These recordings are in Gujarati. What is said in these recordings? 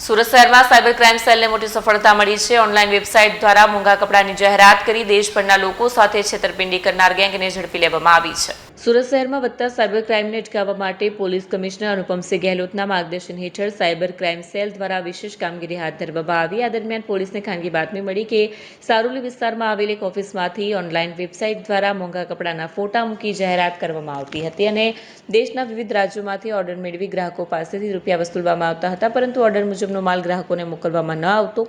સુરત શહેરમાં સાયબર ક્રાઇમ સેલને મોટી સફળતા મળી છે। ઓનલાઈન વેબસાઇટ દ્વારા મોંઘા કપડાની જાહેરાત કરી દેશભરના લોકો સાથે છેતરપિંડી કરનાર ગેંગને ઝડપી લેવામાં આવી છે। સુરત શહેરમાં વધતા સાયબર ક્રાઇમને અટકાવવા માટે પોલીસ કમિશનર અનુપમસિંહ ગેહલોતના માર્ગદર્શન હેઠળ સાયબર ક્રાઇમ સેલ દ્વારા વિશેષ કામગીરી હાથ ધરવામાં આવી। આ દરમિયાન પોલીસને ખાનગી બાતમી મળી કે સારોલી વિસ્તારમાં આવેલી એક ઓફિસમાંથી ઓનલાઈન વેબસાઇટ દ્વારા મોંઘા કપડાના ફોટા મૂકી જાહેરાત કરવામાં આવતી હતી અને દેશના વિવિધ રાજ્યોમાંથી ઓર્ડર મેળવી ગ્રાહકો પાસેથી રૂપિયા વસૂલવામાં આવતા હતા, પરંતુ ઓર્ડર મુજબનો માલ ગ્રાહકોને મોકલવામાં ન આવતો,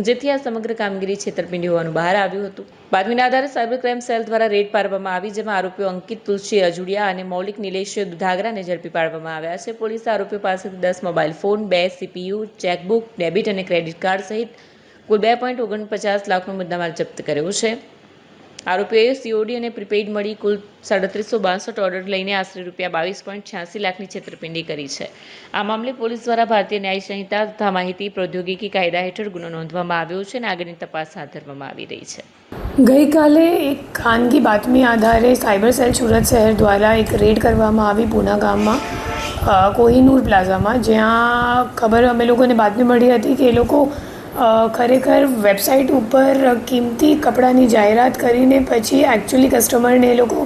જેથી આ સમગ્ર કામગીરી છેતરપિંડી હોવાનું બહાર આવ્યું હતું। બાતમીના આધારે સાયબર ક્રાઇમ સેલ દ્વારા રેડ પાડવામાં આવી, જેમાં આરોપીઓ અંકિત તુલસી અજુડિયા અને મૌલિક નિલેશ દુધાગરાને ઝડપી પાડવામાં આવ્યા છે। પોલીસે આરોપીઓ પાસેથી 10 mobile phone, 2 CPU, chequebook, debit અને ક્રેડિટ કાર્ડ સહિત કુલ 2.49 લાખનો મુદ્દામાલ જપ્ત કર્યો છે। આરોપીઓએ સીઓડી અને પ્રીપેઇડ મળી કુલ 3762 ઓર્ડર લઈને આશરે રૂપિયા 22.86 લાખની છેતરપિંડી કરી છે। આ મામલે પોલીસ દ્વારા ભારતીય ન્યાય સંહિતા તથા માહિતી પ્રૌદ્યોગિકી કાયદા હેઠળ ગુનો નોંધવામાં આવ્યો છે અને આગળની તપાસ હાથ ધરવામાં આવી રહી છે। ગઈકાલે એક ખાનગી બાતમી આધારે સાયબર સેલ સુરત શહેર દ્વારા એક રેડ કરવામાં આવી પૂના ગામમાં કોહિનૂર પ્લાઝામાં, જ્યાં ખબર અમે લોકોને બાતમી મળી હતી કે એ લોકો ખરેખર વેબસાઇટ ઉપર કિંમતી કપડાની જાહેરાત કરીને પછી એકચ્યુઅલી કસ્ટમરને એ લોકો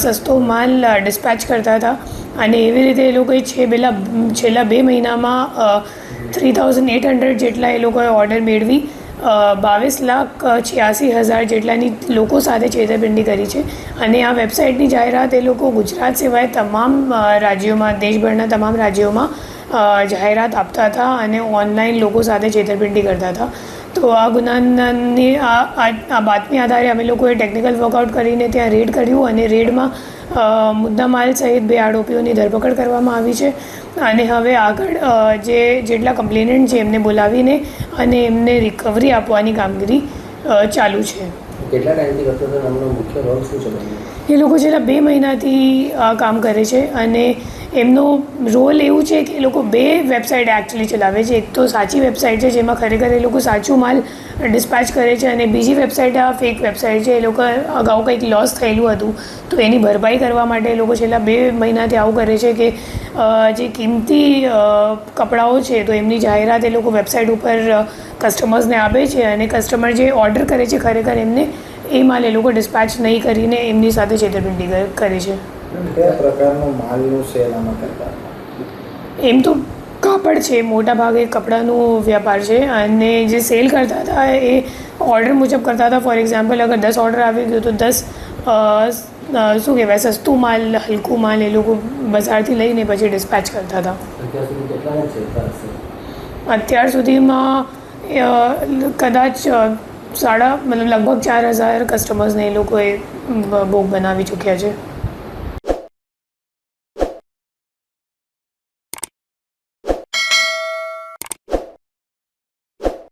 સસ્તો માલ ડિસ્પેચ કરતા હતા અને એવી રીતે એ લોકોએ છેલ્લા 2 મહિનામાં 3800 જેટલા એ લોકોએ ઓર્ડર મેળવી 22,86,000 જેટલાની લોકો સાથે છેતરપિંડી કરી છે। અને આ વેબસાઇટની જાહેરાત એ લોકો ગુજરાત સિવાય તમામ રાજ્યોમાં, દેશભરના તમામ રાજ્યોમાં જાહેરાત આપતા હતા અને ઓનલાઈન લોકો સાથે છેતરપિંડી કરતા હતા। તો આ ગુનાની આ બાતમી આધારે અમે લોકોએ ટેકનિકલ વર્કઆઉટ કરીને ત્યાં રેડ કર્યું અને રેડમાં મુદ્દામાલ સહિત 2 આરોપીઓની ધરપકડ કરવામાં આવી છે અને હવે આગળ જેટલા કમ્પ્લેનન્ટ છે એમને બોલાવીને અને એમને રિકવરી આપવાની કામગીરી ચાલુ છે। કેટલા ટાઈમથી કરતો હતો? એમનો મુખ્ય રોલ શું છે? એ લોકો છેલ્લા 2 મહિનાથી કામ કરે છે અને એમનો રોલ એવું છે કે એ લોકો 2 વેબસાઇટ એકચ્યુઅલી ચલાવે છે। એક તો સાચી વેબસાઇટ છે જેમાં ખરેખર એ લોકો સાચું માલ ડિસ્પેચ કરે છે અને બીજી વેબસાઇટ આ ફેક વેબસાઇટ છે। એ લોકો અગાઉ કંઈક લોસ થયેલું હતું તો એની ભરપાઈ કરવા માટે એ લોકો છેલ્લા 2 મહિનાથી આવું કરે છે કે જે કિંમતી કપડાઓ છે તો એમની જાહેરાત એ લોકો વેબસાઇટ ઉપર કસ્ટમર્સને આપે છે અને કસ્ટમર જે ઓર્ડર કરે છે ખરેખર એમને એ માલ એ લોકો ડિસ્પેચ નહીં કરીને એમની સાથે છેતરપિંડી કરે છે। કયા પ્રકારનો માલનું સેલ આમાં કરતા? એમ તો કાપડ છે, મોટા ભાગે કપડાનો વ્યાપાર છે અને જે સેલ કરતા હતા એ ઓર્ડર મુજબ કરતા હતા। ફોર એક્ઝામ્પલ, અગર 10 ઓર્ડર આવી ગયો તો 10 શું કહેવાય સસ્તું માલ, હલકું માલ એ લોકો બજારથી લઈને પછી ડિસ્પેચ કરતા હતા। અત્યાર સુધીમાં કદાચ લગભગ 4000 કસ્ટમર્સને એ લોકોએ ભોગ બનાવી ચૂક્યા છે।